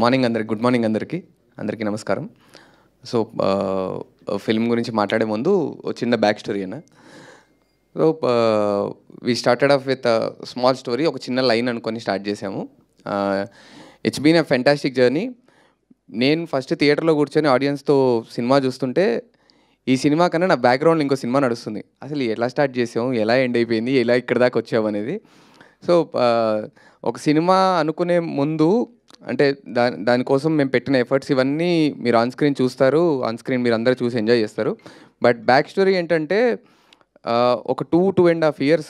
Morning అందరికి good morning అందరికీ నమస్కారం. సో ఫిల్మ్ గురించి మాట్లాడే ముందు ఒక చిన్న బ్యాక్ స్టోరీ అన్న. So we started off with small story, ఒక చిన్న లైన్ అనుకొని స్టార్ట్ చేసాము. It's been a fantastic journey. నేను ఫస్ట్ థియేటర్లో కూర్చొని ఆడియన్స్తో సినిమా చూస్తుంటే ఈ సినిమా కన్నా నా బ్యాక్గ్రౌండ్లో ఇంకో సినిమా నడుస్తుంది. అసలు ఎలా స్టార్ట్ చేసాము, ఎలా ఎండ్ అయిపోయింది, ఎలా ఇక్కడ దాకా వచ్చాము అనేది. సో ఒక సినిమా అనుకునే ముందు అంటే దానికోసం మేము పెట్టిన ఎఫర్ట్స్ ఇవన్నీ మీరు ఆన్ స్క్రీన్ చూస్తారు, ఆన్ స్క్రీన్ మీరు అందరూ చూసి ఎంజాయ్ చేస్తారు. బట్ బ్యాక్ స్టోరీ ఏంటంటే ఒక 2.5 years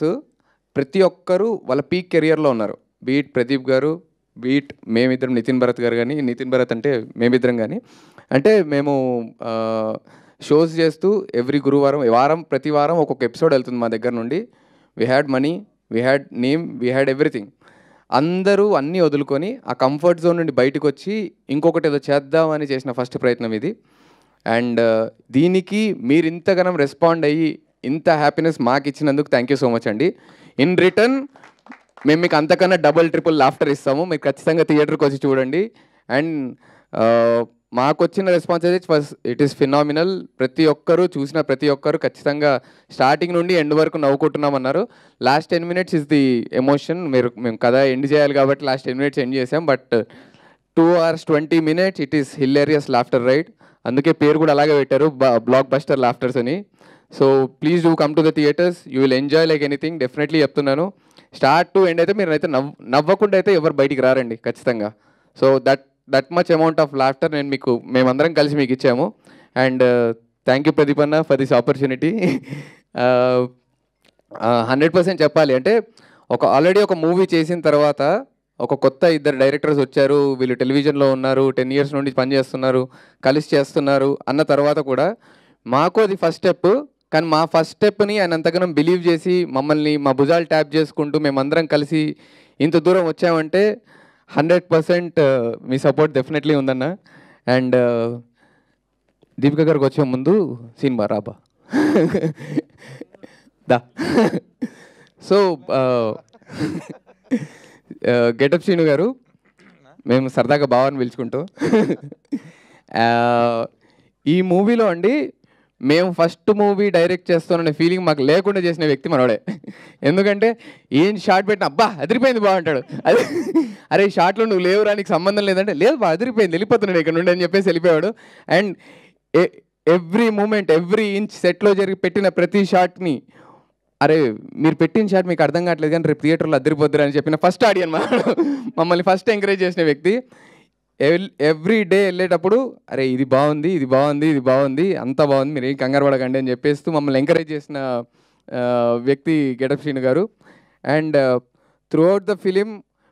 ప్రతి ఒక్కరు వాళ్ళ పీక్ కెరియర్లో ఉన్నారు. బీట్ ప్రదీప్ గారు, బీట్ మేమిద్దరం, నితిన్ భరత్ గారు కానీ, నితిన్ భరత్ అంటే మేమిద్దరం కానీ, అంటే మేము షోస్ చేస్తూ ఎవ్రీ గురువారం ప్రతి వారం ఒక్కొక్క ఎపిసోడ్ వెళ్తుంది మా దగ్గర నుండి. We had money, we had name, we had everything. అందరూ అన్నీ వదులుకొని ఆ కంఫర్ట్ జోన్ నుండి బయటకు వచ్చి ఇంకొకటి ఏదో చేద్దామని చేసిన ఫస్ట్ ప్రయత్నం ఇది. అండ్ దీనికి మీరు ఇంతగానం రెస్పాండ్ అయ్యి ఇంత హ్యాపీనెస్ మాకు ఇచ్చినందుకు థ్యాంక్ యూ సో మచ్ అండి. ఇన్ రిటర్న్ మేము మీకు అంతకన్నా డబుల్ ట్రిపుల్ లాఫ్టర్ ఇస్తాము. మీరు ఖచ్చితంగా థియేటర్కి వచ్చి చూడండి. అండ్ మాకు వచ్చిన రెస్పాన్స్ అయితే ఇట్ ఈస్ ఫినామినల్. ప్రతి ఒక్కరు చూసిన ప్రతి ఒక్కరు ఖచ్చితంగా స్టార్టింగ్ నుండి ఎండ్ వరకు నవ్వుకుంటున్నామన్నారు. Last 10 minutes is the emotion. మేము కథ ఎండ్ చేయాలి కాబట్టి లాస్ట్ 10 minutes ఎండ్ చేసాం. But 2 hours 20 minutes it is hilarious laughter ride. అందుకే పేరు కూడా అలాగే పెట్టారు, బ్లాక్ బస్టర్ లాఫ్టర్స్ అని. So please do come to the theatres, you will enjoy like anything. Definitely చెప్తున్నాను, స్టార్ట్ టు ఎండ్ అయితే మీరు అయితే నవ్వకుండా అయితే ఎవరు బయటికి రారండి ఖచ్చితంగా. So that much amount of laughter మేమందరం కలిసి మీకు ఇచ్చాము. అండ్ థ్యాంక్ యూ ప్రదీప్ అన్న ఫర్ దిస్ ఆపర్చునిటీ. 100% చెప్పాలి అంటే ఆల్రెడీ ఒక మూవీ చేసిన తర్వాత ఒక కొత్త 2 డైరెక్టర్స్ వచ్చారు, వీళ్ళు టెలివిజన్లో ఉన్నారు, 10 years నుండి పనిచేస్తున్నారు, కలిసి చేస్తున్నారు అన్న తర్వాత కూడా మాకు అది ఫస్ట్ స్టెప్. కానీ మా ఫస్ట్ స్టెప్ని ఆయన అంతగానో బిలీవ్ చేసి మమ్మల్ని మా భుజాలు ట్యాప్ చేసుకుంటూ మేమందరం కలిసి ఇంత దూరం వచ్చామంటే 100% మీ సపోర్ట్ డెఫినెట్లీ ఉందన్న. అండ్ దీపిక గారికి వచ్చే ముందు సినిమా రాబా దా. సో గెటప్ శ్రీను గారు, మేము సరదాగా బావని పిలుచుకుంటాం. ఈ మూవీలో అండి మేము ఫస్ట్ మూవీ డైరెక్ట్ చేస్తాననే ఫీలింగ్ మాకు లేకుండా చేసిన వ్యక్తి మనోడే. ఎందుకంటే ఏం షార్ట్ పెట్టిన అబ్బా అదిరిపోయింది బాగుంటాడు, అదే అరే షార్ట్లో నువ్వు లేవురా నీకు సంబంధం లేదంటే లేదు బా అదిరిపోయింది వెళ్ళిపోతున్నాడు ఇక్కడ నుండి అని చెప్పేసి వెళ్ళిపోయాడు. And every moment every inch సెట్లో పెట్టిన ప్రతి షాట్ని అరే మీరు పెట్టిన షాట్ మీకు అర్థం కావట్లేదు కానీ రేపు థియేటర్లో అదిరిపోద్దురు అని చెప్పిన ఫస్ట్ ఆడియన్ మమ్మల్ని ఫస్ట్ ఎంకరేజ్ చేసిన వ్యక్తి. ఎవ్రీ డే వెళ్ళేటప్పుడు అరే ఇది బాగుంది, ఇది బాగుంది, ఇది బాగుంది, అంతా బాగుంది, మీరు ఏం కంగారు పడకండి అని చెప్పేస్తూ మమ్మల్ని ఎంకరేజ్ చేసిన వ్యక్తి గెటప్ శ్రీను గారు. And through out the film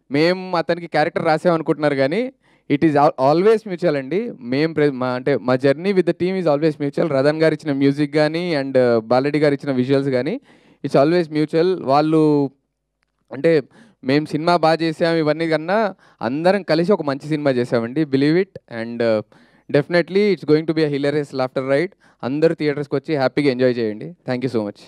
మేము అతనికి క్యారెక్టర్ రాసామనుకుంటున్నారు కానీ ఇట్ ఈజ్ ఆల్వేస్ మ్యూచువల్ అండి. మా journey with the team is always mutual. Radan గారు ఇచ్చిన మ్యూజిక్ కానీ అండ్ బాలరెడ్డి గారు ఇచ్చిన విజువల్స్ కానీ ఇట్స్ ఆల్వేస్ మ్యూచువల్. వాళ్ళు అంటే మేము సినిమా బాగా చేసాము ఇవన్నీ కన్నా అందరం కలిసి ఒక మంచి సినిమా చేసామండి, believe it. And definitely it's going to be a hilarious laughter ride. అందరూ థియేటర్స్కి వచ్చి హ్యాపీగా ఎంజాయ్ చేయండి. Thank you so much.